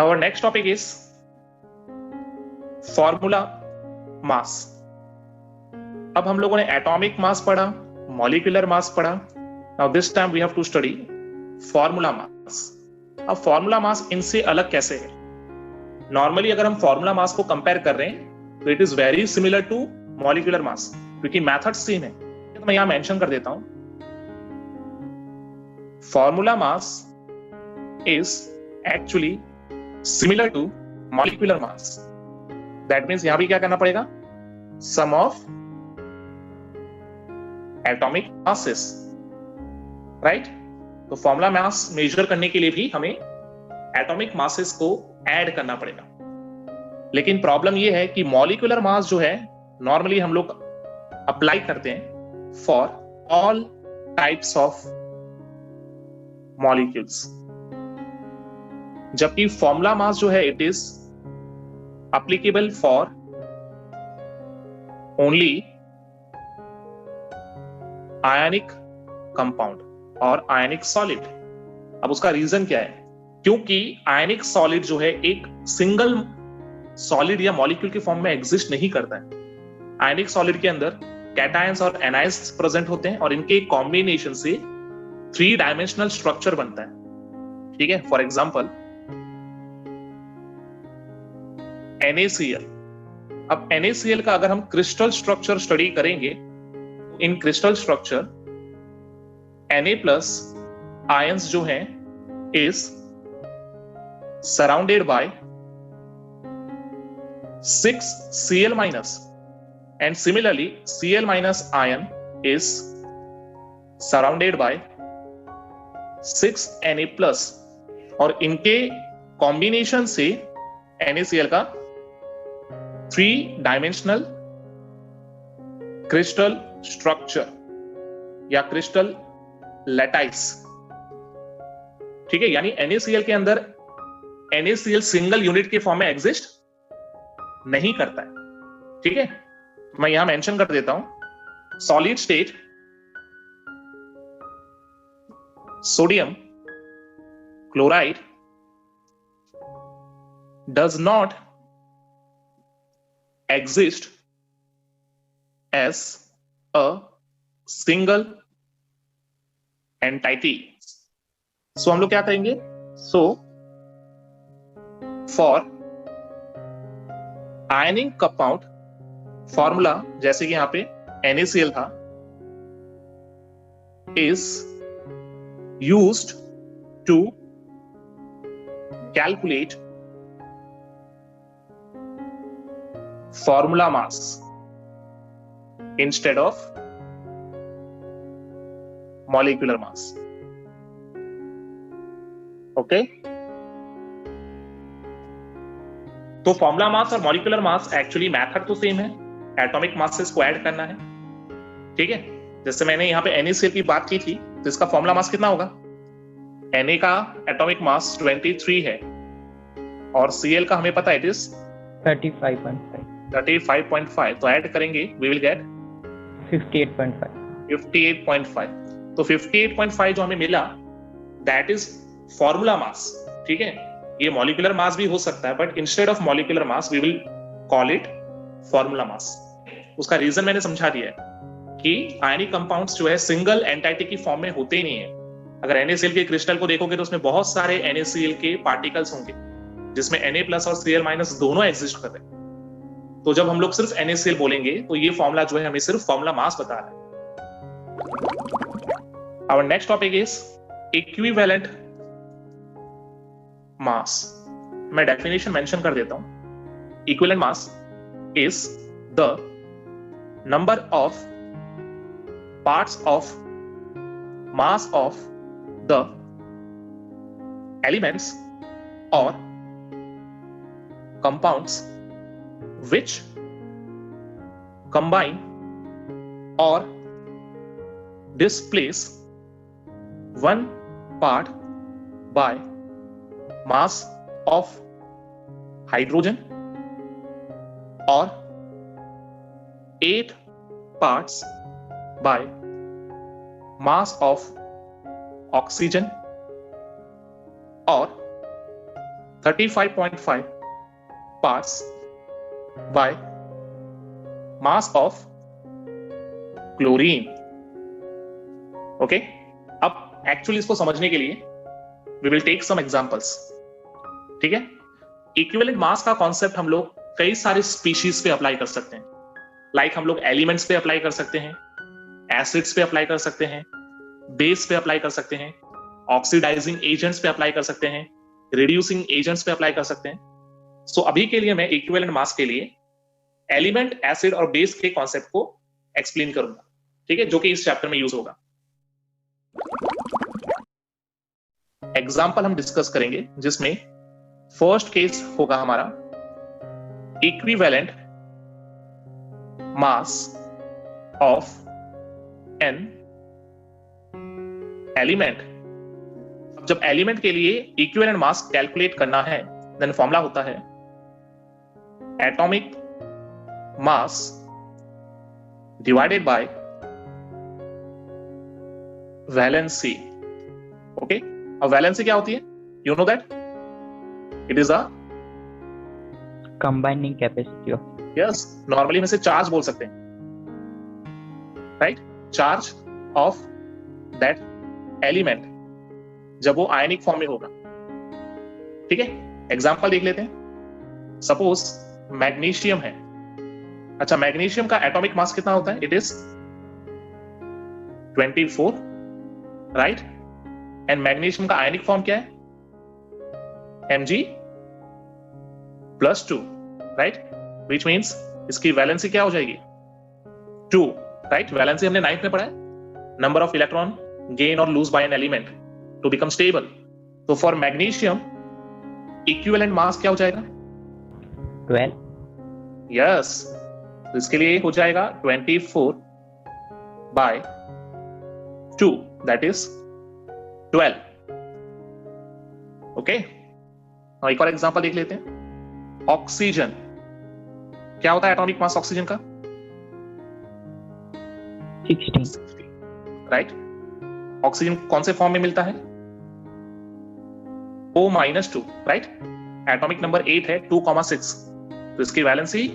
Now our next topic is formula mass. अब हम लोगों ने एटॉमिक मास पढ़ा, मॉलिक्यूलर मास पढ़ा. Now this time we have to study formula mass. अब फॉर्मूला मास इनसे अलग कैसे है? नॉर्मली अगर हम फॉर्मूला मास को कंपेयर कर रहे हैं तो it is very similar to molecular mass, क्योंकि मेथड सेम है. तो मैं यहां मेंशन कर देता हूं, formula mass is actually similar to molecular mass. That means यहां भी क्या करना पड़ेगा? Sum of atomic masses, right? तो फॉर्मूला मास मेजर करने के लिए भी हमें एटॉमिक मासेस को ऐड करना पड़ेगा. लेकिन प्रॉब्लम यह है कि मॉलिक्यूलर मास जो है नॉर्मली हम लोग अप्लाई करते हैं for all types of molecules, जबकि फॉर्मूला मास जो है it is applicable for only ionic compound और ionic solid. अब उसका रीजन क्या है? क्योंकि आयनिक सॉलिड जो है एक सिंगल सॉलिड या मॉलिक्यूल के फॉर्म में एग्जिस्ट नहीं करता है. आयनिक सॉलिड के अंदर कैटायंस और एनायंस प्रेजेंट होते हैं और इनके कॉम्बिनेशन से 3 डायमेंशनल स्ट्रक्चर बनता है. ठीक है, फॉर एग्जांपल NaCl. अब NaCl का अगर हम क्रिस्टल स्ट्रक्चर स्टडी करेंगे, in crystal structure Na plus ions जो हैं is surrounded by 6 Cl minus, and similarly Cl minus ion is surrounded by 6 Na plus, और इनके कॉम्बिनेशन से NaCl का 3 डायमेंशनल क्रिस्टल स्ट्रक्चर या क्रिस्टल लैटाइस. ठीक है, यानी NaCl के अंदर NaCl सिंगल यूनिट के फॉर्म में एग्जिस्ट नहीं करता है. ठीक है, मैं यहां मेंशन कर देता हूं, solid state sodium chloride does not exist as a single entity. So हम लोग क्या करेंगे? So for ionic compound formula, जैसे कि यहां पे NaCl था, is used to calculate formula mass instead of molecular mass. Okay? तो फॉर्मूला मास और मॉलिक्यूलर मास एक्चुअली मेथड तो सेम है, एटॉमिक मासेस को ऐड करना है. ठीक है, जैसे मैंने यहां पे NaCl की बात की थी, तो इसका फॉर्मूला मास कितना होगा? Na का एटॉमिक मास 23 है और Cl का हमें पता है इट इज 35.5. तो ऐड करेंगे वी विल गेट 58.5. तो 58.5 जो हमें मिला दैट इज फॉर्मूला मास. ठीक है, ये मॉलिक्यूलर मास भी हो सकता है, but instead of molecular mass we will call it formula mass. उसका रीजन मैंने समझा दिया है कि आयनिक कंपाउंड्स जो है सिंगल एंटाइटी की फॉर्म में होते ही नहीं है. अगर NaCl के क्रिस्टल को देखोगे तो उसमें बहुत सारे NaCl के पार्टिकल्स होंगे जिसमें Na प्लस और Cl माइनस दोनों एग्जिस्ट कर रहे हैं. तो जब हम लोग सिर्फ NaCl बोलेंगे तो ये फॉर्मूला जो है हमें सिर्फ फॉर्मूला मास बता रहा है. Our next topic is equivalent mass. मैं डेफिनेशन मेंशन कर देता हूं. Equivalent mass is the number of parts of mass of the elements और compounds which combine or displace one part by mass of hydrogen or 8 parts by mass of oxygen or 35.5 parts by mass of chlorine. Okay, अब actually इसको समझने के लिए we will take some examples. ठीक है, equivalent mass का concept हम लोग कई सारे स्पीशीज पे अप्लाई कर सकते हैं. लाइक हम लोग एलिमेंट्स पे अप्लाई कर सकते हैं, एसिड्स पे अप्लाई कर सकते हैं, बेस पे अप्लाई कर सकते हैं, ऑक्सीडाइजिंग एजेंट्स पे अप्लाई कर सकते हैं, रिड्यूसिंग एजेंट्स पे अप्लाई कर सकते हैं. सो अभी के लिए मैं इक्विवेलेंट मास के लिए एलिमेंट, एसिड और बेस के कॉन्सेप्ट को एक्सप्लेन करूंगा. ठीक है, जो कि इस चैप्टर में यूज होगा. एग्जाम्पल हम डिस्कस करेंगे जिसमें फर्स्ट केस होगा हमारा equivalent mass of an element. जब एलिमेंट के लिए इक्विवेलेंट मास कैलकुलेट करना है देन फॉर्मूला होता है atomic mass divided bye valency. Okay, अब वैलेंसी क्या होती है? You know that it is a combining capacity of. Yes, normally हम इसे चार्ज बोल सकते हैं, right? Charge of that element जब वो आयनिक फॉर्म में होगा. ठीक है, एग्जांपल देख लेते हैं. सपोज मैग्नीशियम है. अच्छा, मैग्नीशियम का एटॉमिक मास कितना होता है? It is 24, right? And magnesium का आयनिक फॉर्म क्या है? Mg+2, right? विच मीन्स इसकी वैलेंसी क्या हो जाएगी? 2, राइट? वैलेंसी हमने 9th में पढ़ा है, नंबर ऑफ इलेक्ट्रॉन गेन और lose by an element to become stable. तो फॉर मैग्नीशियम इक्विवेलेंट मास क्या हो जाएगा? 12. यस, तो इसके लिए हो जाएगा 24/2, दैट इज 12. ओके, एक और एग्जांपल देख लेते हैं. ऑक्सीजन, क्या होता है एटॉमिक मास ऑक्सीजन का? 16. राइट? ऑक्सीजन कौन से फॉर्म में मिलता है? O-2, right? एटॉमिक नंबर 8 है, 2,6. तो इसकी वैलेंसी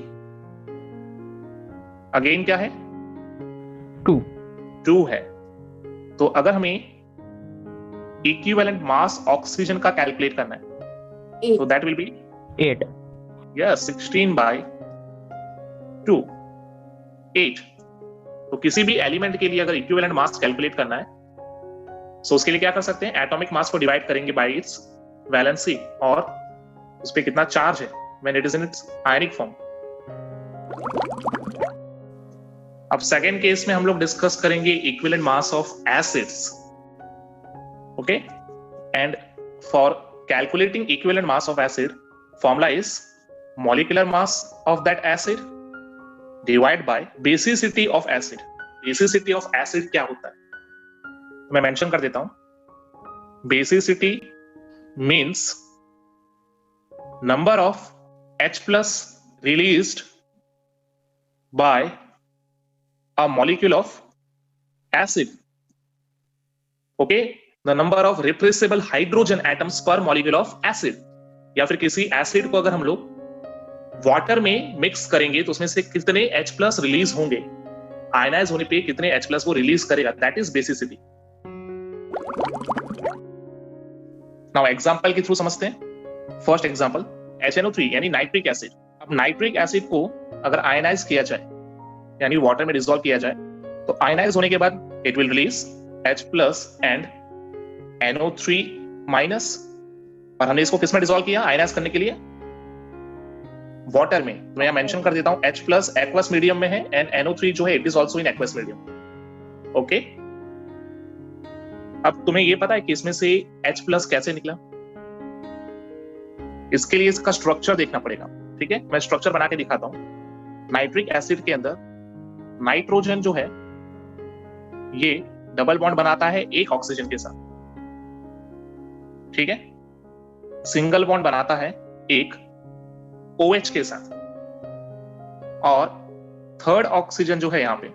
अगेन क्या है? 2 है. तो अगर हमें इक्विवेलेंट मास ऑक्सीजन का कैलकुलेट करना है तो दैट विल बी 8. यस, 16/2, 8. तो किसी भी एलिमेंट के लिए अगर इक्विवेलेंट मास कैलकुलेट करना है तो उसके लिए क्या कर सकते हैं? एटॉमिक मास को डिवाइड करेंगे बाय इट्स वैलेंसी और उस पे कितना चार्ज है when it is in its ionic form. अब सेकेंड केस में हम लोग डिस्कस करेंगे equivalent mass of acids. Okay, and for calculating equivalent mass of acid formula is molecular mass of that acid divide by basicity of acid. basicity of acid क्या होता है? मैं mention कर देता हूं. basicity means number of H+ released by a molecule of acid. Okay, the number of repressible hydrogen atoms per molecule of acid. या फिर किसी एसिड को अगर हम लोग वाटर में मिक्स करेंगे तो उसमें से कितने H+ रिलीज होंगे, आयनाइज होने पे कितने H+ वो रिलीज करेगा, that is basicity. Now example के थ्रू समझते हैं. फर्स्ट एग्जांपल HNO3 यानी नाइट्रिक एसिड. अब नाइट्रिक एसिड को अगर आयनाइज किया जाए यानी वाटर में डिसॉल्व किया जाए तो आयनाइज होने के बाद it will release H+ and NO3-. और हमने इसको किस में डिसॉल्व किया आयनाइज करने के लिए? वाटर में. मैं यहां मेंशन कर देता हूं H+ एक्वस मीडियम में है एंड NO3 जो है it is also in aqueous medium. Okay, अब तुम्हें ये पता है कि इसमें से H+ कैसे निकला? इसके लिए इसका स्ट्रक्चर देखना पड़ेगा. ठीक है, मैं स्ट्रक्चर बना के दिखाता हूं. नाइट्रिक एसिड के अंदर नाइट्रोजन जो है ये डबल बॉन्ड बनाता है एक ऑक्सीजन के साथ. ठीक है, सिंगल बॉन्ड बनाता है एक OH के साथ और थर्ड ऑक्सीजन जो है यहां पे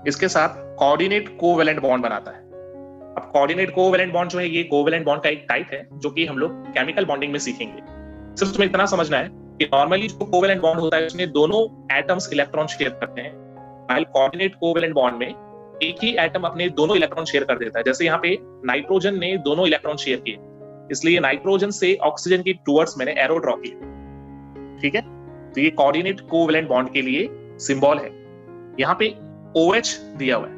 इसके साथ कोऑर्डिनेट कोवैलेंट बॉन्ड बनाता है. अब कोऑर्डिनेट कोवैलेंट बॉन्ड जो है ये कोवैलेंट बॉन्ड का एक टाइप है जो कि हम लोग केमिकल बॉन्डिंग में सीखेंगे। सिर्फ तुम्हें इतना समझना है कि नॉर्मली जो कोवैलेंट बॉन्ड होता है उसमें दोनों एटम्स इलेक्ट्रॉन शेयर करते हैं, व्हाइल कोऑर्डिनेट कोवैलेंट बॉन्ड में एक ही एटम अपने दोनों इलेक्ट्रॉन शेयर कर देता है। जैसे यहाँ पे नाइट्रोजन ने दोनों इलेक्ट्रॉन शेयर किए, इसलिए नाइट्रोजन से ऑक्सीजन की टुवर्ड्स मैंने एरो ड्रॉ किया, ठीक है। तो ये कोऑर्डिनेट कोवैलेंट बॉन्ड के लिए सिंबल है। यहाँ पे OH दिया हुआ है,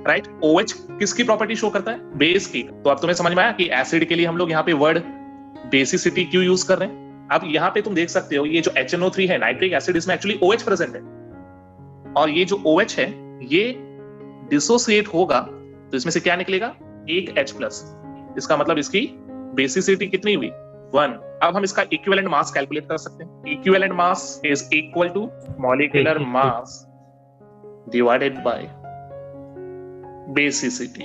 राइट। OH किसकी प्रॉपर्टी शो करता है? बेस की। तो अब तुम्हें समझ में आया कि एसिड के लिए हम लोग यहाँ पे वर्ड बेसिसिटी क्यों यूज कर रहे हैं। अब यहाँ पे तुम देख सकते हो ये जो HNO3 है नाइट्रिक एसिड, इसमें एक्चुअली OH प्रेजेंट है, और ये जो OH है ये डिसोसिएट होगा तो इसमें से क्या निकलेगा? एक H+। इसका मतलब इसकी बेसिसिटी कितनी हुई? 1। अब हम इसका इक्विवेलेंट मास कैलकुलेट कर सकते हैं। Equivalent mass is equal to molecular mass divided by basicity.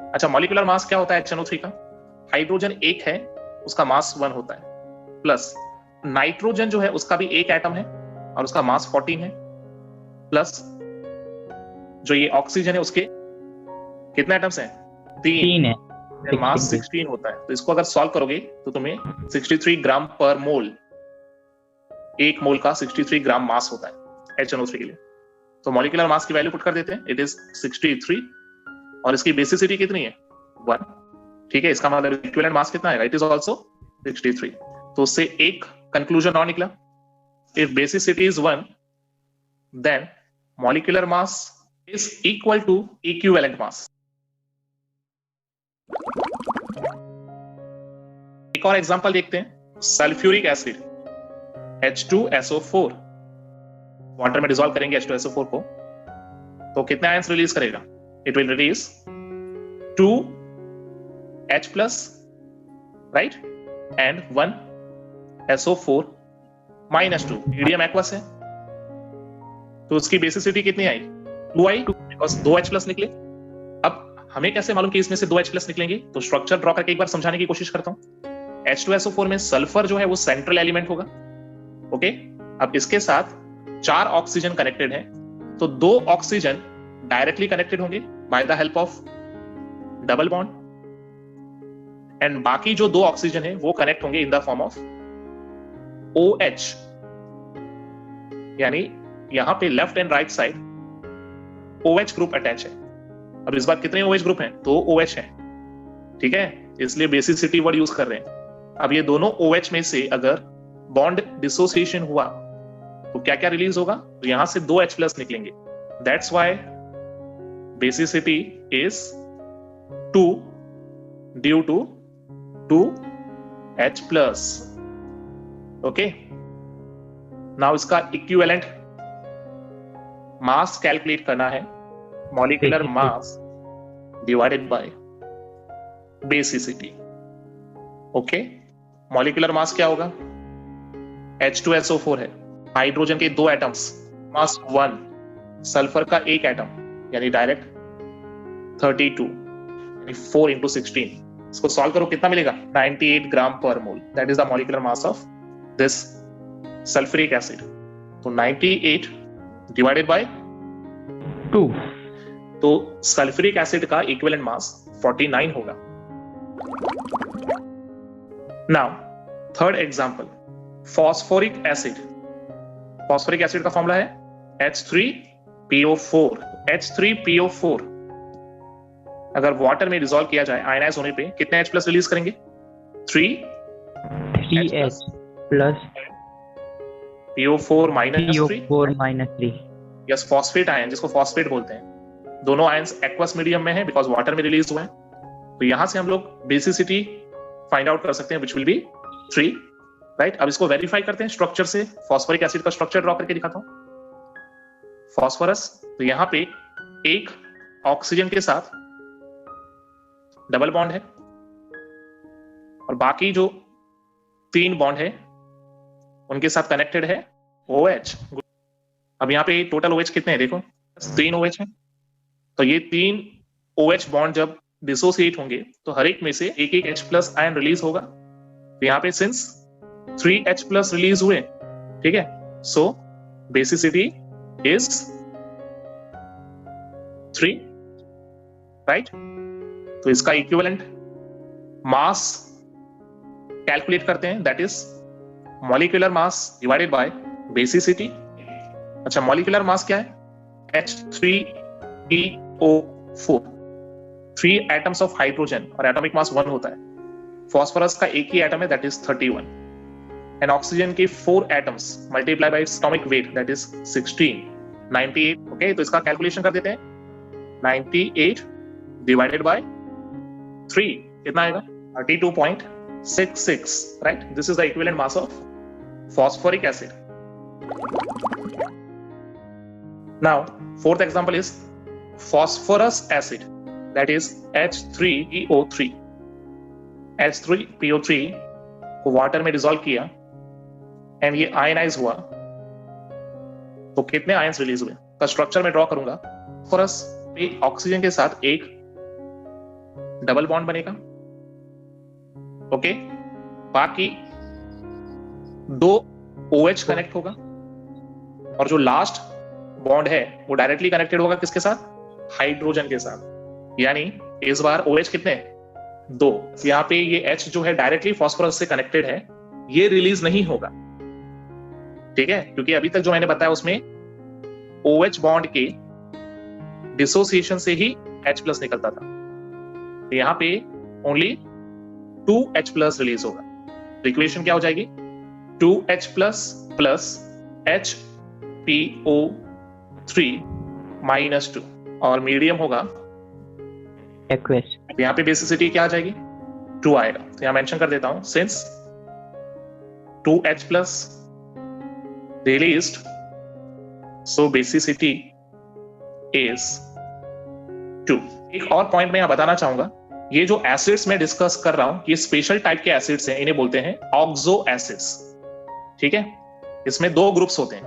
अच्छा, मॉलिक्यूलर मास क्या होता है HNO3 का? हाइड्रोजन एक है, उसका मास 1 होता है, प्लस नाइट्रोजन जो है उसका भी एक एटम है और उसका मास 14 है, प्लस जो ये ऑक्सीजन है उसके कितने एटम्स हैं? 3 है, मास 16 होता है। तो इसको अगर सॉल्व करोगे तो तुम्हें 63 ग्राम पर मोल, एक मोल का 63 ग्राम मास होता है HNO3 के लिए। तो मॉलिक्यूलर मास की वैल्यू पुट कर देते हैं, इट इज 63, और इसकी बेसिसिटी कितनी है? 1, ठीक है। इसका मतलब इक्विवेलेंट मास कितना है? It is also 63। तो उससे एक कंक्लूजन और निकला, if basicity is 1 then molecular mass is equal to equivalent mass. एक और एग्जांपल देखते हैं, सल्फ्यूरिक एसिड H2SO4, वाटर में डिसॉल्व करेंगे H2SO4 को, तो कितने आयंस रिलीज करेगा? It will release 2H+, right, and 1SO4 -2। Medium aqueous है तो उसकी बेसिसिटी कितनी आई? 2 आई, बिकॉज 2H+ निकले। अब हमें कैसे मालूम कि इसमें से 2H+ निकलेंगे? तो स्ट्रक्चर ड्रॉ करके एक बार समझाने की कोशिश करता हूं। H2SO4 में सल्फर जो है वो सेंट्रल एलिमेंट होगा, ओके। अब इसके साथ 4 ऑक्सीजन कनेक्टेड हैं, तो 2 ऑक्सीजन डायरेक्टली कनेक्टेड होंगे by the help of double bond, and बाकी जो 2 ऑक्सीजन है वो कनेक्ट होंगे in the form of OH। यानी यहां पे left and right side OH group attach है। अब इस बार कितने OH ग्रुप हैं? 2 OH हैं, ठीक है, इसलिए बेसिसिटी वर्ड यूज कर रहे हैं। अब ये दोनों OH में से अगर बॉन्ड डिसोसिएशन हुआ तो क्या क्या रिलीज होगा? तो यहां से 2H+ निकलेंगे, that's why basicity is 2 due to 2H+, okay. Now इसका इक्विवेलेंट मास कैलकुलेट करना है, molecular mass divided by basicity, okay. Molecular mass क्या होगा? H2SO4 है, हाइड्रोजन के 2 एटम्स, मास 1, सल्फर का एक एटम, यानी डायरेक्ट 32, यानी 4 × 16। इसको सॉल्व करो, कितना मिलेगा? 98 gram per mole, that is the molecular mass of this sulphuric acid. तो 98 डिवाइडेड बाय 2, तो सल्फ्यूरिक एसिड का इक्विवेलेंट मास 49 होगा। Now third example, phosphoric acid. Phosphoric acid का फॉर्मूला है H3PO4। H3PO4 अगर वाटर में डिसॉल्व किया जाए आयनाइज होने पे कितने H+ रिलीज करेंगे? 3H plus PO4 -3। Yes, phosphate ion, जिसको फॉस्फेट बोलते हैं। दोनों आयंस एक्वस मीडियम में है बिकॉज वाटर में रिलीज हुए हैं। तो यहां से हम लोग बेसिसिटी फाइंड आउट कर सकते हैं विच विल बी 3, राइट। अब इसको वेरीफाई करते हैं स्ट्रक्चर से। फॉस्फोरिक एसिड का स्ट्रक्चर ड्रॉ करके दिखाता हूं। फॉस्फोरस, तो यहां पे एक ऑक्सीजन के साथ डबल बॉन्ड है और बाकी जो 3 बॉन्ड है उनके साथ कनेक्टेड है OH। अब यहाँ पे टोटल OH कितने हैं? देखो 3 OH हैं। तो ये 3 OH बॉन्ड जब डिसोसिएट होंगे तो हर एक में से एक एक H+ आयन रिलीज होगा। तो यहाँ पे सिंस 3H+ रिलीज हुए, ठीक है, सो बेसिसिटी इज 3, राइट। तो इसका इक्विवेलेंट मास कैलकुलेट करते हैं, that is molecular mass divided by basicity. अच्छा, मॉलिक्यूलर मास क्या है? H3PO4, 3 एटम्स ऑफ हाइड्रोजन और एटॉमिक मास 1 होता है। फास्फोरस का एक ही एटम है, दैट इज 31, एंड ऑक्सीजन के 4 atoms multiply by atomic weight, that is 16, 98। Okay, तो इसका कैलकुलेशन कर देते हैं। 98 डिवाइडेड बाय 3 कितना आएगा? 32.66, right? This is the equivalent mass of phosphoric acid. Now, fourth example is phosphorus acid, that is H3PO3. H3PO3 को water में dissolve किया एंड ये आयनाइज हुआ, तो कितने आयंस रिलीज हुए? का स्ट्रक्चर में ड्रॉ करूंगा। फॉस्फोरस पे ऑक्सीजन के साथ एक डबल बॉन्ड बनेगा, ओके, बाकी 2 OH कनेक्ट होगा, और जो लास्ट बॉन्ड है वो डायरेक्टली कनेक्टेड होगा किसके साथ? हाइड्रोजन के साथ। यानी इस बार OH कितने? 2। यहाँ पे ये H जो है डायरेक्टली फास्फोरस से कनेक्टेड है, ये रिलीज नहीं होगा, ठीक है, क्योंकि अभी तक जो मैंने बताया उसमें OH बॉन्ड के डिसोसिएशन से ही H+ निकलता था। तो यहाँ पे ओनली 2H+ रिलीज होगा। तो इक्वेशन क्या हो जाएगी? 2H+ प्लस HPO3 -2, और मीडियम होगा एक्वेस। यहाँ पे बेसिसिटी क्या आ जाएगी? 2 आएगा। तो यहाँ मेंशन कर देता हूं, since 2H+ released, so basicity is 2। एक और पॉइंट मैं यहाँ बताना चाहूंगा, ये जो एसिड्स मैं डिस्कस कर रहा हूं, ये स्पेशल टाइप के एसिड्स हैं, इन्हें बोलते हैं ऑक्सो एसिड्स, ठीक है? इसमें 2 ग्रुप्स होते हैं,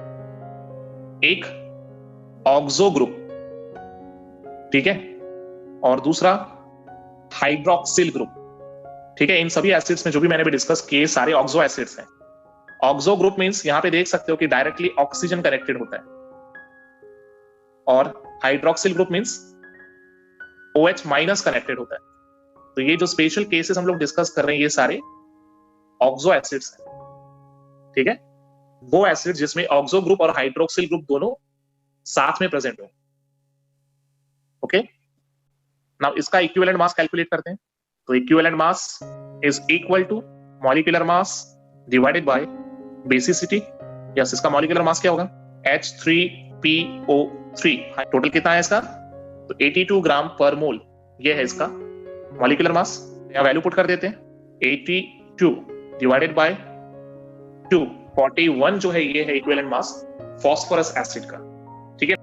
एक ऑक्सो ग्रुप, ठीक है, और दूसरा हाइड्रोक्सिल ग्रुप, ठीक है? इन सभी एसिड्स में जो भी मैंने भी डिस्कस किए सारे ऑक्सो एसिड्स हैं। ऑक्सो ग्रुप मींस यहां पे देख सकते हो कि डायरेक्टली ऑक्सीजन कनेक्टेड होता है, और hydroxyl group means OH- connected होता है। तो ये जो स्पेशल केसेस हम लोग डिस्कस कर रहे हैं, ये सारे ऑक्सो एसिड्स हैं, ठीक है? वो एसिड जिसमें ऑक्सो ग्रुप और हाइड्रोक्सिल ग्रुप दोनों साथ में प्रेजेंट हो, ओके? नाउ इसका इक्विवेलेंट मास कैलकुलेट करते हैं। तो equivalent mass is equal to molecular mass divided by basicity. Yes, इसका मॉलिक्यूलर मास क्या होगा? H3PO3। टोटल कितना है इसका? तो 82 ग्राम पर मोल, ये है इसका मॉलिक्यूलर मास। यहां वैल्यू पुट कर देते हैं, 82 डिवाइडेड बाय 2, 41 जो है ये है इक्विवेलेंट मास फास्फोरस एसिड का, ठीक है?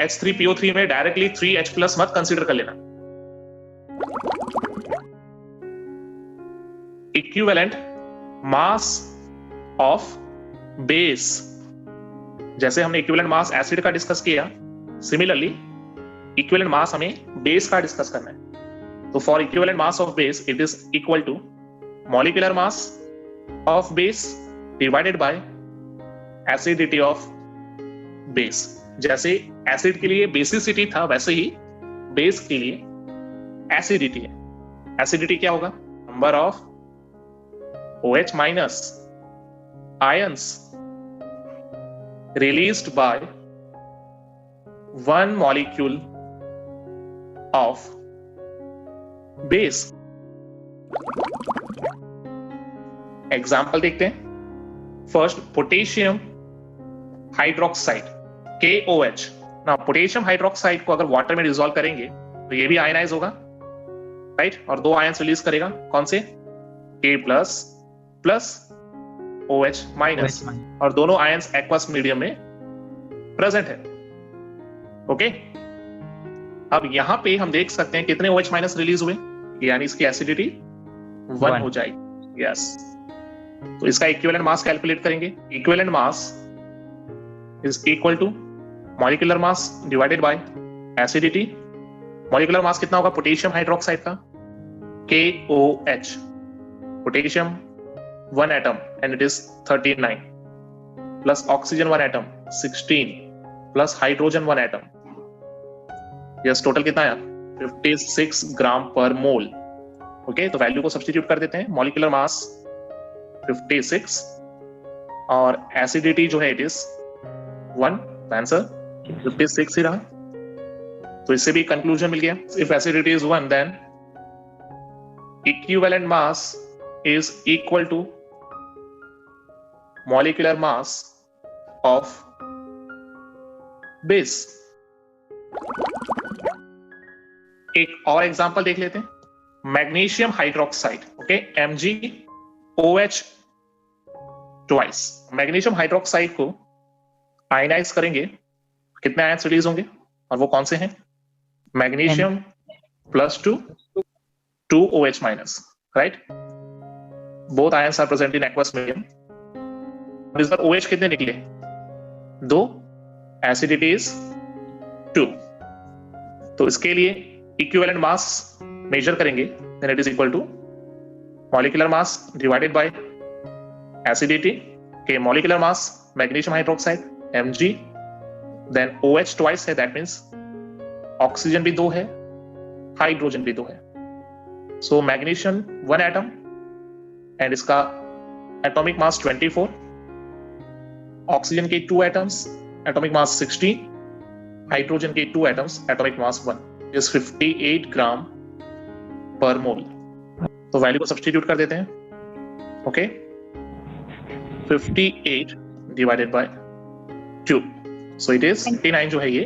H3PO3 में डायरेक्टली 3H+ मत कंसीडर कर लेना। इक्विवेलेंट मास ऑफ बेस, जैसे हमने इक्विवेलेंट मास एसिड का डिस्कस किया, सिमिलरली इक्विवेलेंट मास हमें बेस का डिस्कस करना है। तो for equivalent mass of base it is equal to molecular mass of base divided by acidity of base. जैसे एसिड के लिए बेसिसिटी था, वैसे ही बेस के लिए एसिडिटी है। एसिडिटी क्या होगा? Number of OH- ions released by one molecule of base। Example देखते हैं। First, potassium hydroxide KOH। ना, पोटेशियम हाइड्रोक्साइड को अगर वाटर में डिसॉल्व करेंगे तो ये भी आयनाइज होगा, राइट? और 2 आयंस रिलीज करेगा, कौन से? K+ प्लस OH-, और दोनों आयंस एक्वस मीडियम में प्रेजेंट है, ओके? अब यहां पे हम देख सकते हैं कितने OH- रिलीज हुए, यानी इसकी एसिडिटी 1 हो जाएगी। यस, तो इसका इक्विवेलेंट मास कैलकुलेट करेंगे। Equivalent mass is equal to molecular mass divided by acidity. Molecular mass कितना होगा पोटेशियम हाइड्रोक्साइड का? KOH, potassium 1 atom and it is 39, plus oxygen 1 atom 16, plus hydrogen 1 atom। Yes, total कितना है? 56 ग्राम per मोल। Okay, तो value को substitute कर देते हैं, मॉलिक्यूलर मास 56 और एसिडिटी जो है इट इज 1, आंसर 56 ही रहा। तो इससे भी कंक्लूजन मिल गया, if acidity is 1 then equivalent mass is equal to molecular mass of base. एक और एग्जांपल देख लेते हैं, magnesium hydroxide, okay, MgOH twice. Magnesium hydroxide को आयनाइज करेंगे, कितने आयंस रिलीज होंगे और वो कौन से हैं? Magnesium +2 2OH minus, right? Both ions are present in aqueous medium. इस बार OH कितने निकले? 2, एसिडिटी इज 2। तो इसके लिए इक्विवेलेंट मास मेजर करेंगे, then it is equal to molecular mass divided by acidity के molecular mass magnesium hydroxide Mg, then OH twice है, दैट मींस ऑक्सीजन भी 2 है, हाइड्रोजन भी 2 है। सो मैग्नीशियम 1 एटम एंड इसका एटॉमिक मास 24, ऑक्सीजन के 2 atoms atomic mass 16, hydrogen के 2 atoms atomic mass 1 is 58 gram per mole. तो वैल्यू को सब्स्टिट्यूट कर देते हैं, okay, 58 divided by 2, so it is 59 जो है ये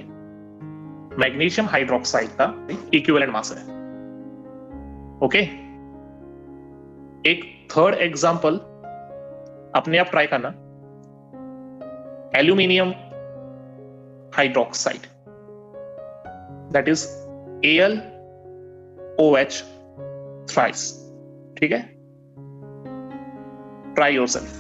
मैग्नीशियम हाइड्रोक्साइड का इक्विवेलेंट मास है। ओके, एक थर्ड एग्जांपल अपने आप ट्राई करना, aluminium hydroxide, that is AlOH thrice. ठीक है, ट्राई योरसेल्फ।